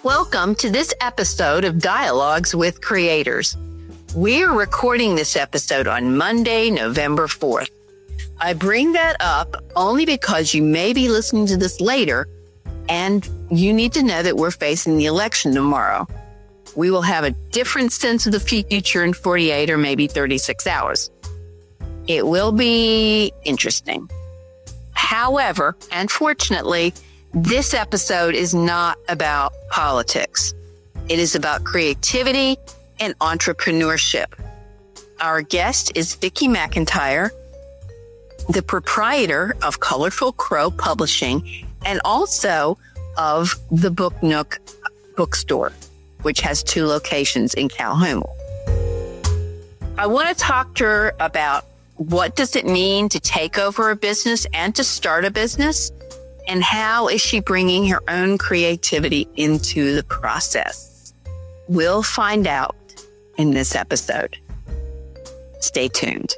Welcome to this episode of Dialogues with Creators. We're recording this episode on Monday, November 4th. I bring that up only because you may be listening to this later and you need to know that we're facing the election tomorrow. We will have a different sense of the future in 48 or maybe 36 hours. It will be interesting. However, unfortunately, this episode is not about politics. It is about creativity and entrepreneurship. Our guest is Vickie McEntire, the proprietor of Colorful Crow Publishing and also of the Book Nook bookstore, which has 2 locations in Calhoun. I want to talk to her about what does it mean to take over a business and to start a business, and how is she bringing her own creativity into the process? We'll find out in this episode. Stay tuned.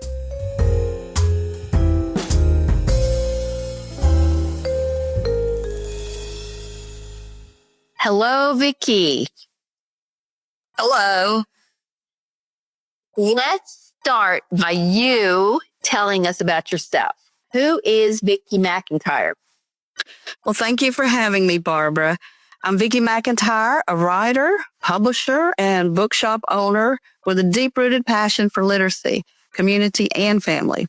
Hello, Vickie. Hello. Let's start by you telling us about yourself. Who is Vickie McEntire? Well, thank you for having me, Barbara. I'm Vickie McEntire, a writer, publisher, and bookshop owner with a deep-rooted passion for literacy, community, and family.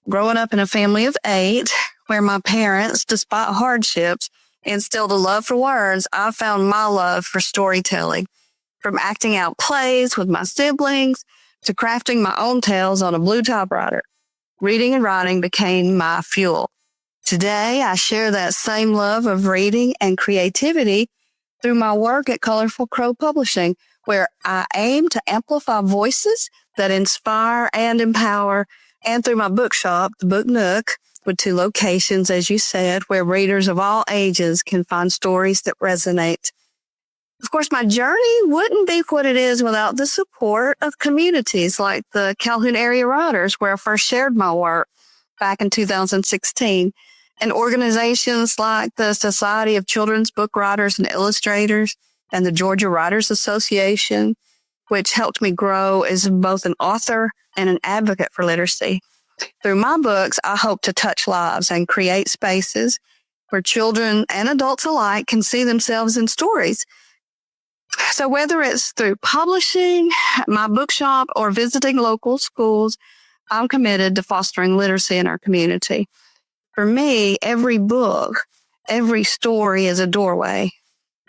Growing up in a family of 8, where my parents, despite hardships, instilled a love for words, I found my love for storytelling. From acting out plays with my siblings to crafting my own tales on a blue typewriter, reading and writing became my fuel. Today, I share that same love of reading and creativity through my work at Colorful Crow Publishing, where I aim to amplify voices that inspire and empower, and through my bookshop, the Book Nook, with 2 locations, as you said, where readers of all ages can find stories that resonate. Of course, my journey wouldn't be what it is without the support of communities like the Calhoun area writers, where I first shared my work back in 2016. And organizations like the Society of Children's Book Writers and Illustrators and the Georgia Writers Association, which helped me grow as both an author and an advocate for literacy. Through my books, I hope to touch lives and create spaces where children and adults alike can see themselves in stories. So whether it's through publishing, my bookshop, or visiting local schools, I'm committed to fostering literacy in our community. For me, every book, every story is a doorway,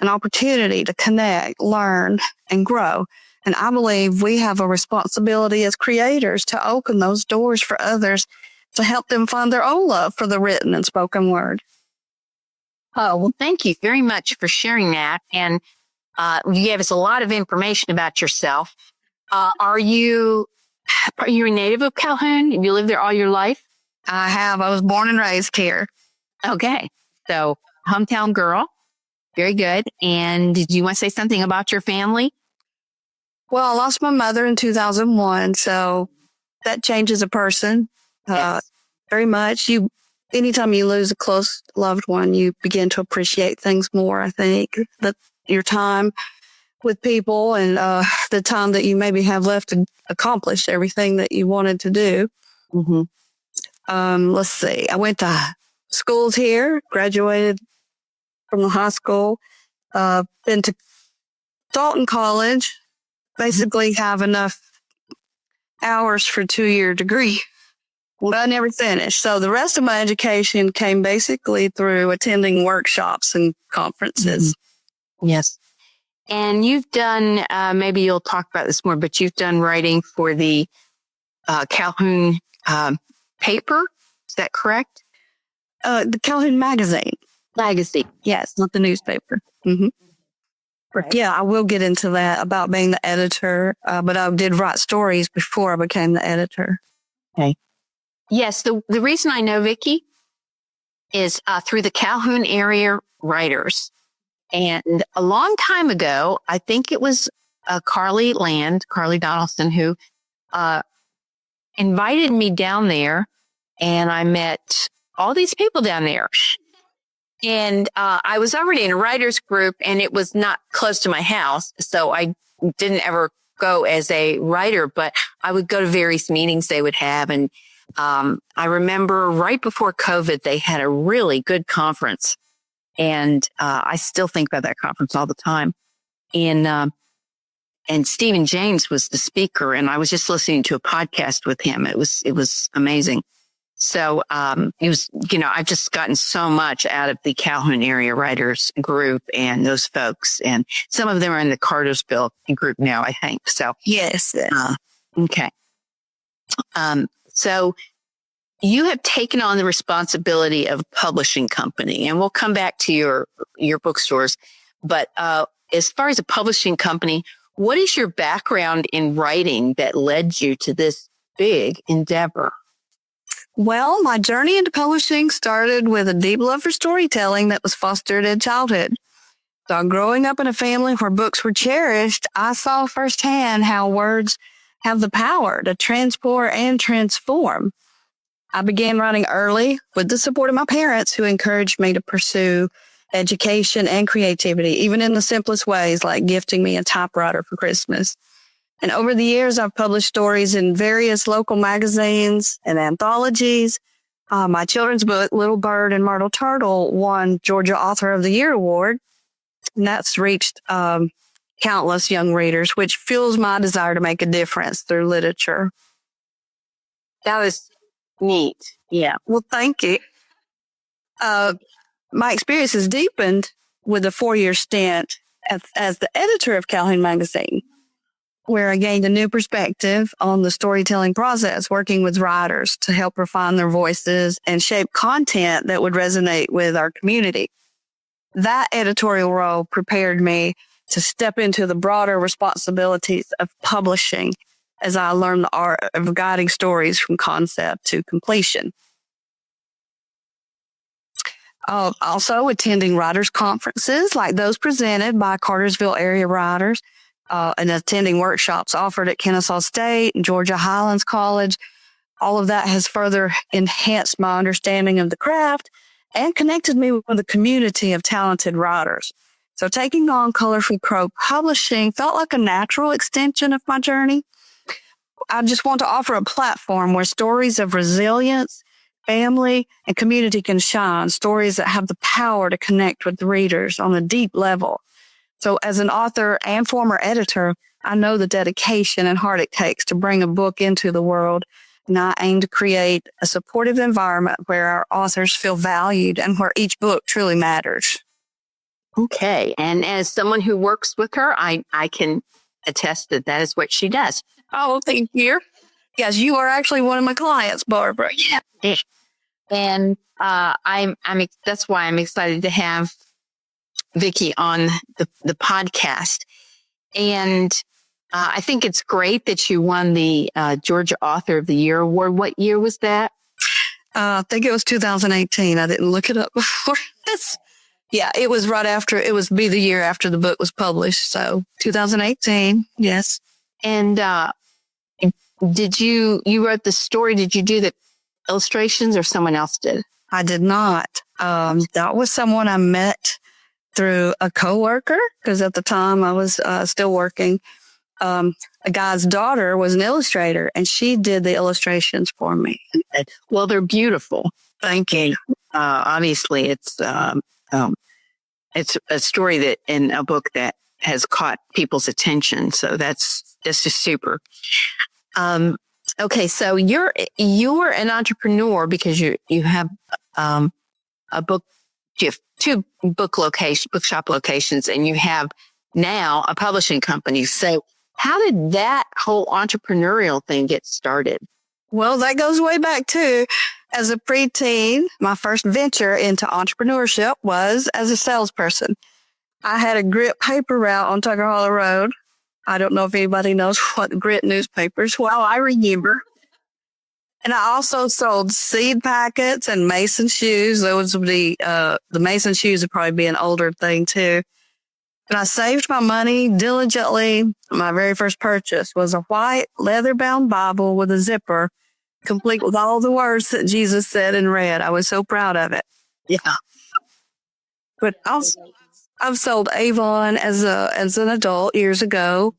an opportunity to connect, learn, and grow. And I believe we have a responsibility as creators to open those doors for others to help them find their own love for the written and spoken word. Oh, well, thank you very much for sharing that. And you gave us a lot of information about yourself. Are you a native of Calhoun? Have you lived there all your life? I have. I was born and raised here. Okay. So, hometown girl. Very good. And did you want to say something about your family? Well, I lost my mother in 2001, so that changes a person very much. Anytime you lose a close loved one, you begin to appreciate things more, I think. That your time with people and the time that you maybe have left to accomplish everything that you wanted to do. Mm-hmm. Let's see. I went to schools here, graduated from the high school, been to Dalton College, basically have enough hours for a 2-year degree, but I never finished. So the rest of my education came basically through attending workshops and conferences. Mm-hmm. Yes. And you've done, maybe you'll talk about this more, but you've done writing for the Calhoun paper. Is that correct? The Calhoun magazine. Yes, not the newspaper. Mm-hmm. Right. Yeah, I will get into that about being the editor, but I did write stories before I became the editor. Okay. Yes, the reason I know Vickie is through the Calhoun area writers. And a long time ago, I think it was Carly Donaldson, who invited me down there, and I met all these people down there. And I was already in a writer's group, and it was not close to my house. So I didn't ever go as a writer, but I would go to various meetings they would have. And I remember right before COVID, they had a really good conference. And I still think about that conference all the time. And Stephen James was the speaker, and I was just listening to a podcast with him. It was amazing. So it was, I've just gotten so much out of the Calhoun area writers group and those folks, and some of them are in the Cartersville group now, I think. So Yes. Okay. So you have taken on the responsibility of a publishing company, and we'll come back to your bookstores. But as far as a publishing company, what is your background in writing that led you to this big endeavor? Well, my journey into publishing started with a deep love for storytelling that was fostered in childhood. So growing up in a family where books were cherished, I saw firsthand how words have the power to transport and transform. I began writing early with the support of my parents, who encouraged me to pursue education and creativity, even in the simplest ways, like gifting me a typewriter for Christmas. And over the years, I've published stories in various local magazines and anthologies. My children's book, Little Bird and Myrtle Turtle, won Georgia Author of the Year award. And that's reached countless young readers, which fuels my desire to make a difference through literature. That was neat. Yeah. Well, thank you. My experience has deepened with a 4-year stint as the editor of Calhoun magazine, where I gained a new perspective on the storytelling process, working with writers to help refine their voices and shape content that would resonate with our community. That editorial role prepared me to step into the broader responsibilities of publishing as I learned the art of guiding stories from concept to completion. Also attending writers' conferences like those presented by Cartersville area writers, and attending workshops offered at Kennesaw State and Georgia Highlands College. All of that has further enhanced my understanding of the craft and connected me with a community of talented writers. So taking on Colorful Crow Publishing felt like a natural extension of my journey. I just want to offer a platform where stories of resilience, family, and community can shine, stories that have the power to connect with readers on a deep level. So as an author and former editor, I know the dedication and heart it takes to bring a book into the world. And I aim to create a supportive environment where our authors feel valued and where each book truly matters. Okay. And as someone who works with her, I can attest that is what she does. Oh, thank you. Yes, you are actually one of my clients, Barbara. Yeah. And that's why I'm excited to have Vickie on the podcast. And I think it's great that you won the Georgia Author of the Year award. What year was that? I think it was 2018. I didn't look it up before this. Yeah, it was be the year after the book was published. So 2018. Yes. And you wrote the story. Did you do the illustrations or someone else did? I did not. That was someone I met through a coworker, because at the time I was still working. A guy's daughter was an illustrator, and she did the illustrations for me. Well, they're beautiful. Thank you. Obviously, it's a story that in a book that has caught people's attention. So that's just super. Okay, so you're an entrepreneur because you have a book. You have 2 bookshop locations, and you have now a publishing company. So how did that whole entrepreneurial thing get started? Well, that goes way back too. As a preteen, my first venture into entrepreneurship was as a salesperson. I had a grit paper route on Tucker Hollow Road. I don't know if anybody knows what grit newspapers. Well, I remember. And I also sold seed packets and Mason shoes. Those would be, the Mason shoes would probably be an older thing too. And I saved my money diligently. My very first purchase was a white leather-bound Bible with a zipper, complete with all the words that Jesus said in red. I was so proud of it. Yeah. but I've sold Avon as an adult years ago.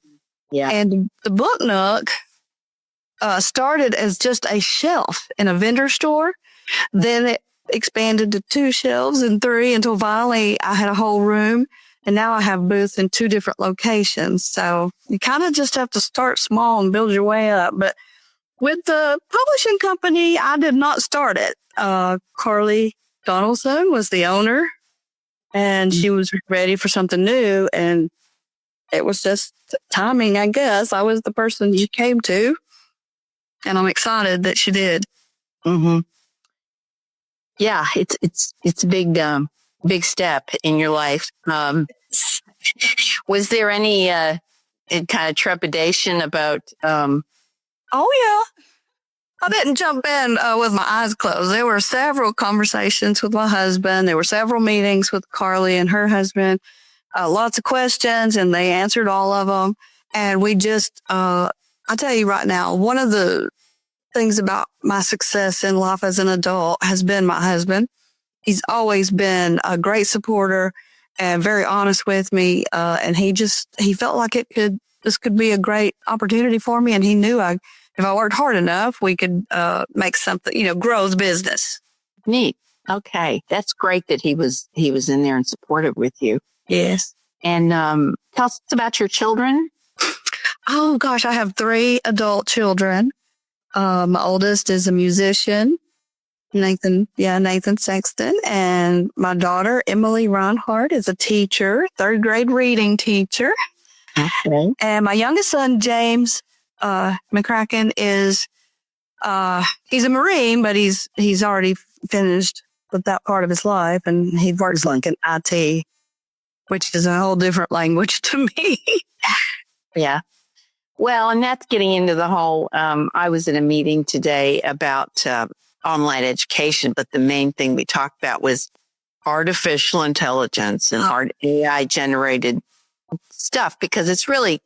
Yeah. And the Book Nook started as just a shelf in a vendor store. Then it expanded to 2 shelves and 3 until finally I had a whole room. And now I have booths in 2 different locations. So you kind of just have to start small and build your way up. But with the publishing company, I did not start it. Carly Donaldson was the owner, and she was ready for something new. And it was just timing, I guess. I was the person she came to, and I'm excited that she did. Mm-hmm. Yeah, it's a big step in your life. Was there any kind of trepidation about? Oh yeah, I didn't jump in with my eyes closed. There were several conversations with my husband. There were several meetings with Carly and her husband. Lots of questions, and they answered all of them. And we just, I'll tell you right now, one of the things about my success in life as an adult has been my husband. He's always been a great supporter and very honest with me. And he felt like this could be a great opportunity for me. And he knew if I worked hard enough, we could, make something, grow the business. Neat. Okay. That's great that he was in there and supportive with you. Yes. And, tell us about your children. Oh gosh, I have 3 adult children. My oldest is a musician, Nathan Sexton. And my daughter, Emily Reinhardt, is a teacher, 3rd grade reading teacher. Okay. And my youngest son, James, McCracken is, he's a Marine, but he's already finished with that part of his life. And he works like in IT, which is a whole different language to me. Yeah. Well, and that's getting into the whole, I was in a meeting today about online education, but the main thing we talked about was artificial intelligence and hard AI generated stuff, because it's really,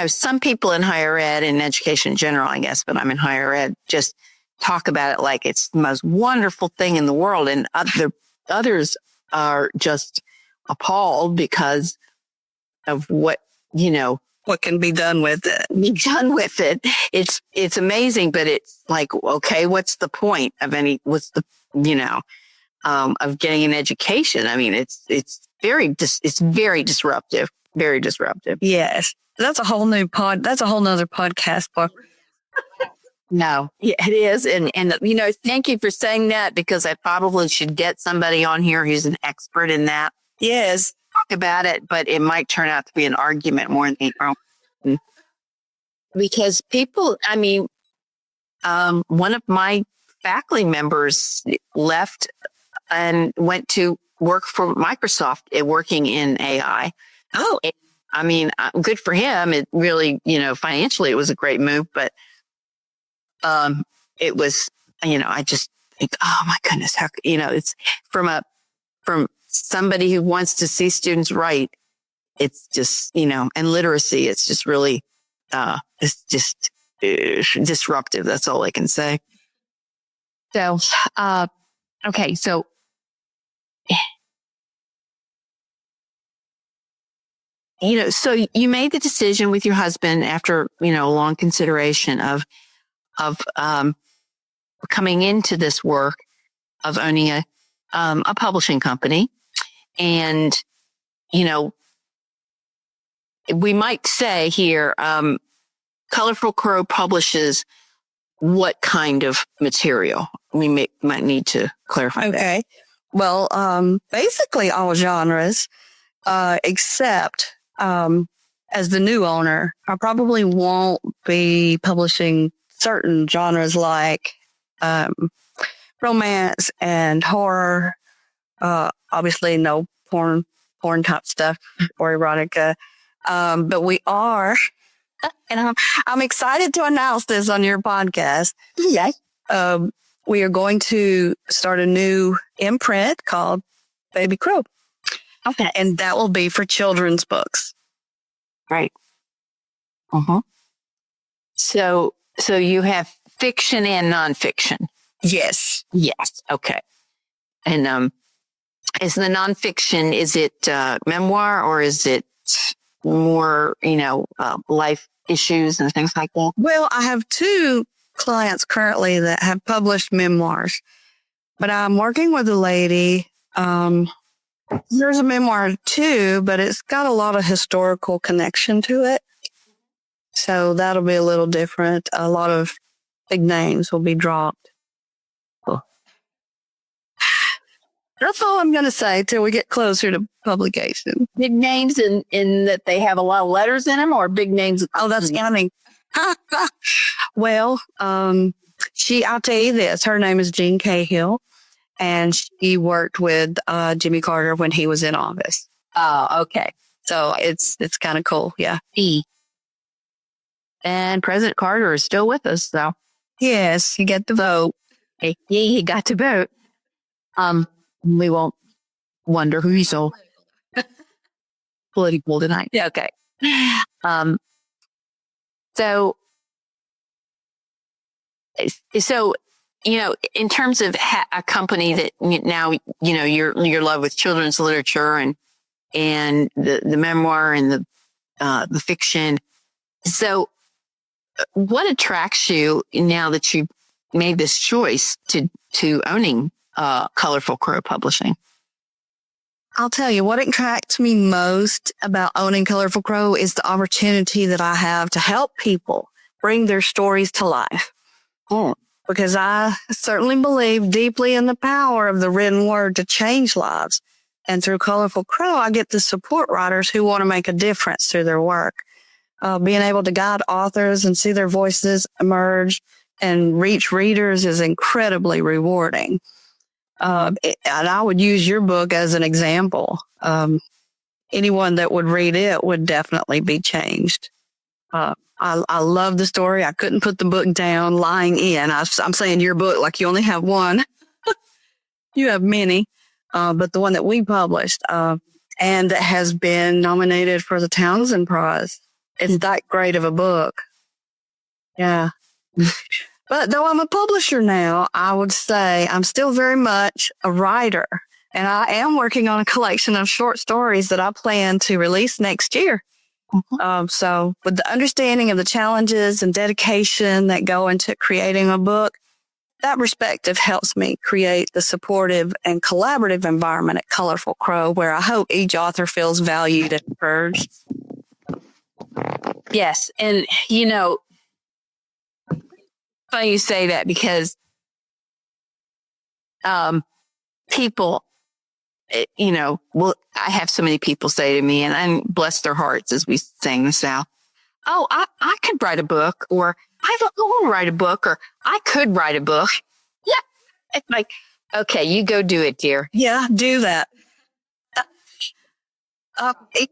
some people in higher ed and education in general, I guess, but I'm in higher ed, just talk about it like it's the most wonderful thing in the world. And others are just appalled because of what can be done with it. It's amazing, but it's like, okay, what's the point of of getting an education? I mean, it's very disruptive, very disruptive. Yes. That's a whole nother podcast book. No, yeah, it is. And, thank you for saying that, because I probably should get somebody on here who's an expert in that. Yes. Talk about it, but it might turn out to be an argument more than because people, one of my faculty members left and went to work for Microsoft, working in AI. Oh, good for him. It really, financially, it was a great move, but it was, I just think, oh my goodness, how, it's from somebody who wants to see students write. It's just, and literacy, it's just really, it's just disruptive. That's all I can say. So, okay. So, so you made the decision with your husband after, long consideration of coming into this work of owning a publishing company. And, we might say here, Colorful Crow publishes what kind of material? We might need to clarify. Okay. Well, basically all genres, except, as the new owner, I probably won't be publishing certain genres like, romance and horror. Obviously no porn type stuff or erotica. But we are, and I'm excited to announce this on your podcast. Yes. We are going to start a new imprint called Baby Crow. Okay. And that will be for children's books. Right. Uh-huh. So you have fiction and nonfiction. Yes. Yes. Okay. And Is the nonfiction, is it memoir or is it more, life issues and things like that? Well, I have 2 clients currently that have published memoirs, but I'm working with a lady. There's a memoir too, but it's got a lot of historical connection to it. So that'll be a little different. A lot of big names will be dropped. Cool. That's all I'm going to say till we get closer to publication. Big names in that they have a lot of letters in them, or big names? Oh, that's funny. Well, I'll tell you this. Her name is Jean Cahill, and she worked with Jimmy Carter when he was in office. Oh, okay. So it's kind of cool. Yeah. And President Carter is still with us, though. Yes, you get the vote. He got to vote. We won't wonder who he's so political tonight. Yeah, okay. So, in terms of a company that now, you're love with children's literature and the memoir and the fiction. So what attracts you now that you've made this choice to owning Colorful Crow Publishing? I'll tell you what attracts me most about owning Colorful Crow is the opportunity that I have to help people bring their stories to life. Because I certainly believe deeply in the power of the written word to change lives. And through Colorful Crow, I get to support writers who want to make a difference through their work. Being able to guide authors and see their voices emerge and reach readers is incredibly rewarding. And I would use your book as an example. Anyone that would read it would definitely be changed. I love the story. I couldn't put the book down lying in. I'm saying your book like you only have one. You have many, but the one that we published and that has been nominated for the Townsend Prize. It's that great of a book. Yeah. But though I'm a publisher now, I would say I'm still very much a writer. And I am working on a collection of short stories that I plan to release next year. So with the understanding of the challenges and dedication that go into creating a book, that perspective helps me create the supportive and collaborative environment at Colorful Crow, where I hope each author feels valued and encouraged. Yes. And, funny you say that because people, I have so many people say to me, and I'm bless their hearts as we sing the South, oh, I could write a book, or I want to write a book, or I could write a book. Yeah. It's like, okay, you go do it, dear. Yeah, do that.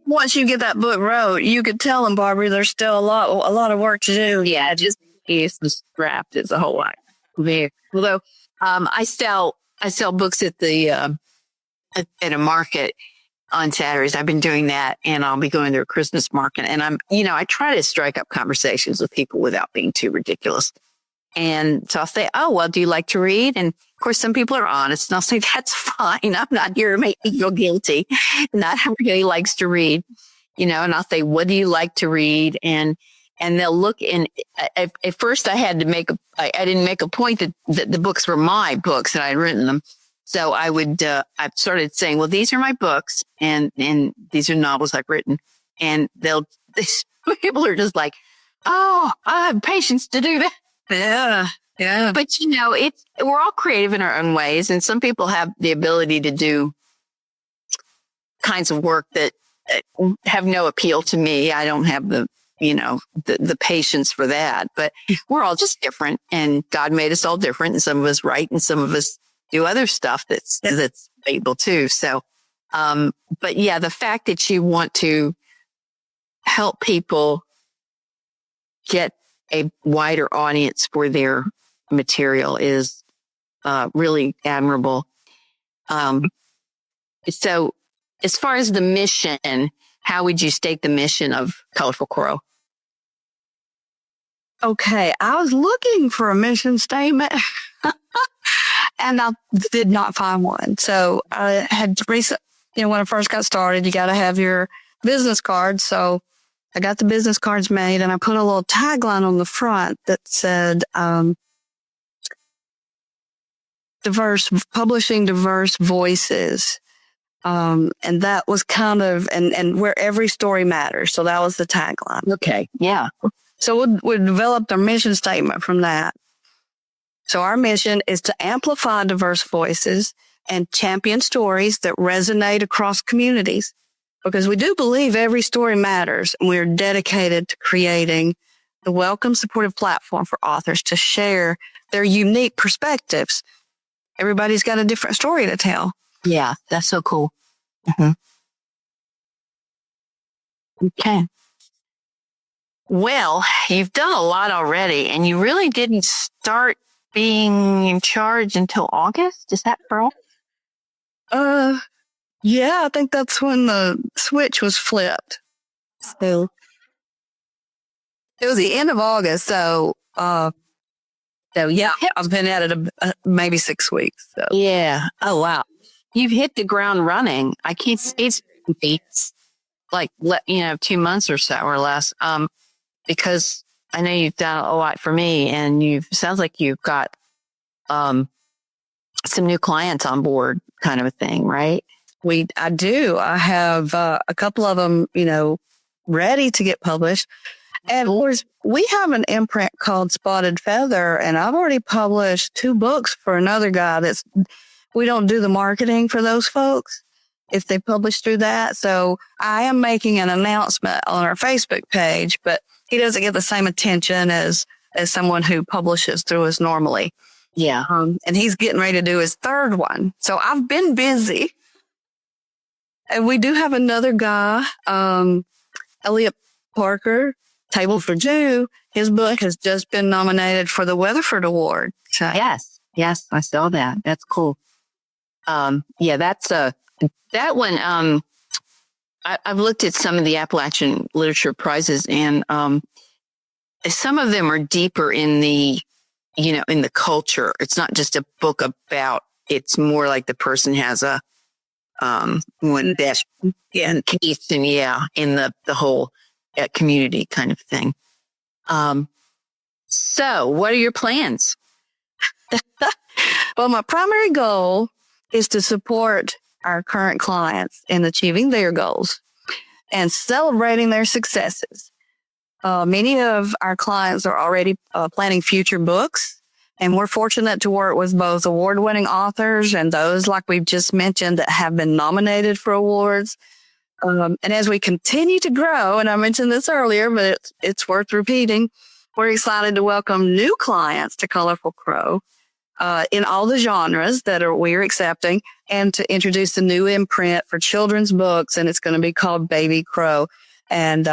Once you get that book wrote, you could tell them, Barbara, there's still a lot of work to do. Yeah, just is the draft is a whole lot. Although I sell books at the at a market on Saturdays. I've been doing that, and I'll be going to a Christmas market. And I try to strike up conversations with people without being too ridiculous. And so I'll say, oh, well, do you like to read? And of course, some people are honest, and I'll say, that's fine. I'm not here to make me feel guilty. Not everybody likes to read, and I'll say, what do you like to read? And they'll look in. At first, I had to I didn't make a point that the books were my books and I'd written them. So I started saying, well, these are my books and these are novels I've written. And people are just like, oh, I have patience to do that. Yeah. Yeah. But we're all creative in our own ways. And some people have the ability to do kinds of work that have no appeal to me. I don't have the patience for that, but we're all just different, and God made us all different, and some of us write and some of us do other stuff that's able to. So, but yeah, the fact that you want to help people get a wider audience for their material is really admirable. So as far as the mission, how would you state the mission of Colorful Crow? Okay, I was looking for a mission statement. And I did not find one. So I had recent, when I first got started, you got to have your business cards. So I got the business cards made and I put a little tagline on the front that said, publishing diverse voices. And that was kind of, and where every story matters. So that was the tagline. Okay. Yeah. So we developed our mission statement from that. So our mission is to amplify diverse voices and champion stories that resonate across communities, because we do believe every story matters, and we're dedicated to creating the welcome, supportive platform for authors to share their unique perspectives. Everybody's got a different story to tell. Yeah, that's so cool. Mm-hmm. Okay. Well, you've done a lot already, and you really didn't start being in charge until August. Is that correct? Yeah, I think that's when the switch was flipped. So it was the end of August. So yeah, I've been at it maybe 6 weeks. So. Yeah. Oh, wow. You've hit the ground running. It's like, 2 months or so or less. Because I know you've done a lot for me, and sounds like you've got, some new clients on board, kind of a thing, right? I do. I have a couple of them, ready to get published. And of course, we have an imprint called Spotted Feather, and I've already published 2 books for another guy we don't do the marketing for those folks if they publish through that. So I am making an announcement on our Facebook page, but he doesn't get the same attention as someone who publishes through us normally. Yeah. And he's getting ready to do his 3rd one. So I've been busy. And we do have another guy, Elliot Parker, Table for Two. His book has just been nominated for the Weatherford Award. So. Yes, I saw that. That's cool. Yeah, that one. I've looked at some of the Appalachian Literature Prizes, and some of them are deeper in the, in the culture. It's not just a book about. It's more like the person has a one dash case, and in the whole community kind of thing. So what are your plans? Well, my primary goal is to support our current clients in achieving their goals and celebrating their successes. Many of our clients are already planning future books, and we're fortunate to work with both award-winning authors and those, like we've just mentioned, that have been nominated for awards. And as we continue to grow, and I mentioned this earlier, but it's worth repeating, we're excited to welcome new clients to Colorful Crow in all the genres that we're accepting, and to introduce the new imprint for children's books, and it's going to be called Baby Crow. And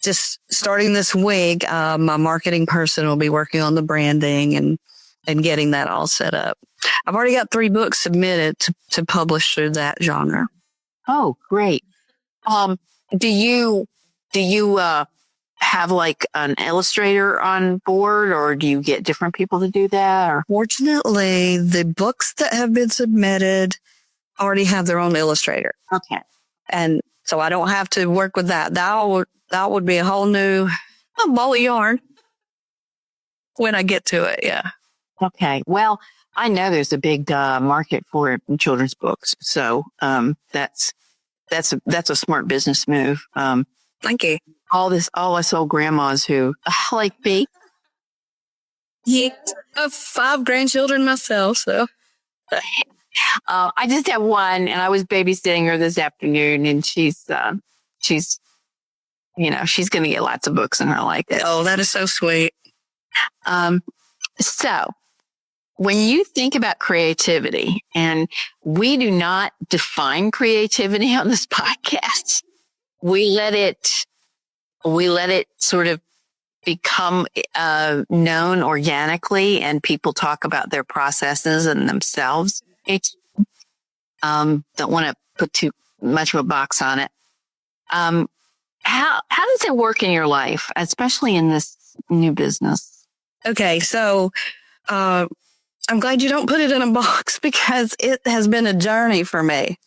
just starting this week, my marketing person will be working on the branding and getting that all set up. I've already got 3 books submitted to publish through that genre. Oh, great. Do you have like an illustrator on board, or do you get different people to do that? Or? Fortunately, the books that have been submitted already have their own illustrator. Okay. And so I don't have to work with that. That would be a whole new ball of yarn when I get to it. Yeah. Okay. Well, I know there's a big market for it in children's books. So that's a smart business move. Thank you. All us old grandmas who like me. Yeah. I have 5 grandchildren myself, so. I just have one, and I was babysitting her this afternoon, and she's going to get lots of books in her like this. Oh, that is so sweet. So when you think about creativity, and we do not define creativity on this podcast, we let it sort of become known organically, and people talk about their processes and themselves. Don't want to put too much of a box on it. How does it work in your life, especially in this new business? Okay, so I I'm glad you don't put it in a box because it has been a journey for me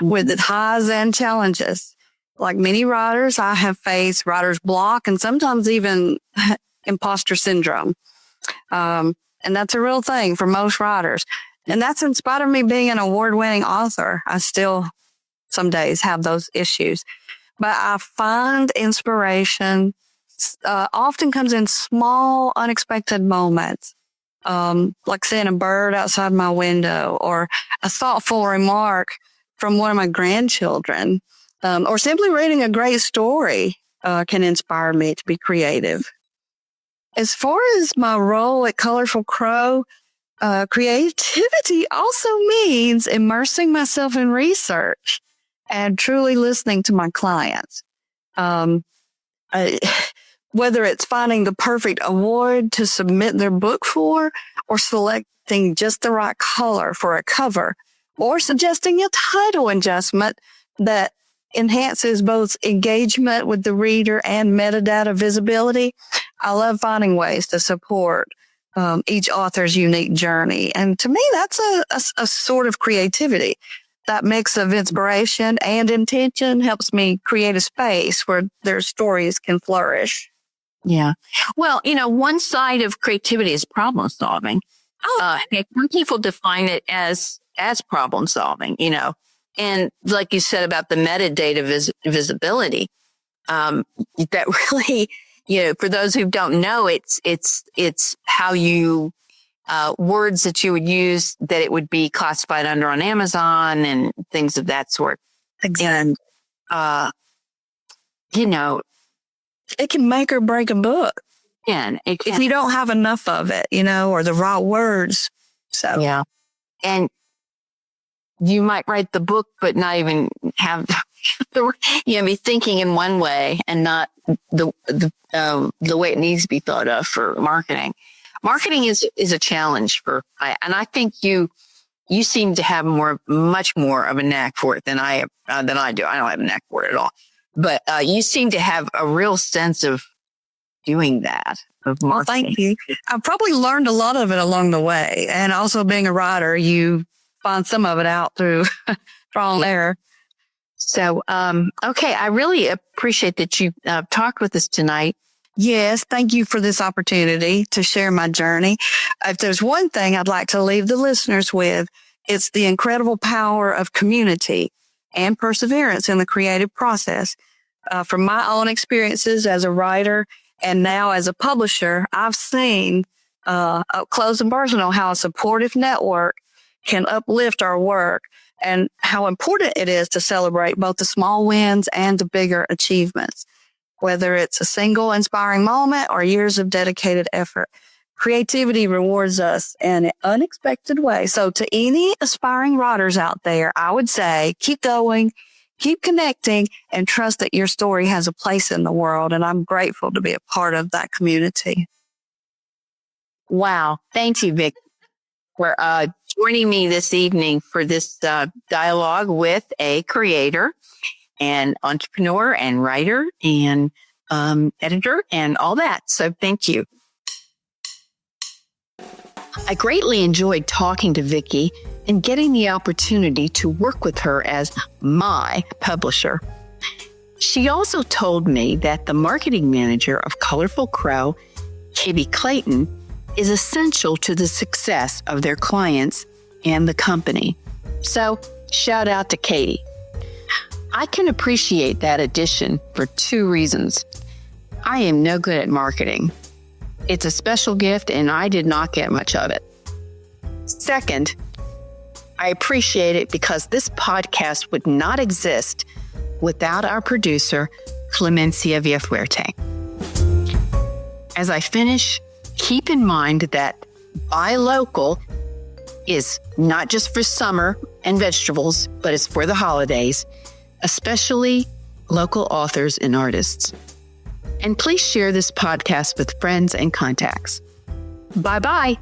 with its highs and challenges. Like many writers, I have faced writer's block and sometimes even imposter syndrome. And that's a real thing for most writers. And that's in spite of me being an award-winning author. I still some days have those issues. But I find inspiration often comes in small, unexpected moments. Like seeing a bird outside my window or a thoughtful remark from one of my grandchildren, or simply reading a great story can inspire me to be creative. As far as my role at Colorful Crow, creativity also means immersing myself in research and truly listening to my clients. Whether it's finding the perfect award to submit their book for, or selecting just the right color for a cover, or suggesting a title adjustment that enhances both engagement with the reader and metadata visibility. I love finding ways to support each author's unique journey. And to me, that's a sort of creativity. That mix of inspiration and intention helps me create a space where their stories can flourish. Yeah. Well, one side of creativity is problem solving. Some people define it as problem solving, and like you said about the metadata visibility, that really, for those who don't know, it's how you, words that you would use that it would be classified under on Amazon and things of that sort. Exactly. And, it can make or break a book. And if you don't have enough of it, or the right words. So, yeah. And you might write the book, but not even have be thinking in one way and not the way it needs to be thought of for marketing. Marketing is a challenge and I think you seem to have much more of a knack for it than I do. I don't have a knack for it at all, but you seem to have a real sense of doing that. Well, thank you. I've probably learned a lot of it along the way, and also being a writer, you find some of it out through trial and error. So, okay, I really appreciate that you talked with us tonight. Yes, thank you for this opportunity to share my journey. If there's one thing I'd like to leave the listeners with, it's the incredible power of community and perseverance in the creative process. From my own experiences as a writer and now as a publisher, I've seen up close and personal how a supportive network can uplift our work and how important it is to celebrate both the small wins and the bigger achievements. Whether it's a single inspiring moment or years of dedicated effort, creativity rewards us in an unexpected way. So to any aspiring writers out there, I would say keep going, keep connecting, and trust that your story has a place in the world. And I'm grateful to be a part of that community. Wow. Thank you, Vic, for joining me this evening for this dialogue with a creator and entrepreneur and writer and editor and all that. So thank you. I greatly enjoyed talking to Vickie and getting the opportunity to work with her as my publisher. She also told me that the marketing manager of Colorful Crow, Katie Clayton, is essential to the success of their clients and the company. So shout out to Katie. I can appreciate that addition for 2 reasons. I am no good at marketing. It's a special gift and I did not get much of it. Second, I appreciate it because this podcast would not exist without our producer, Clemencia Villafuerte. As I finish, keep in mind that buy local is not just for summer and vegetables, but it's for the holidays, especially local authors and artists. And please share this podcast with friends and contacts. Bye-bye.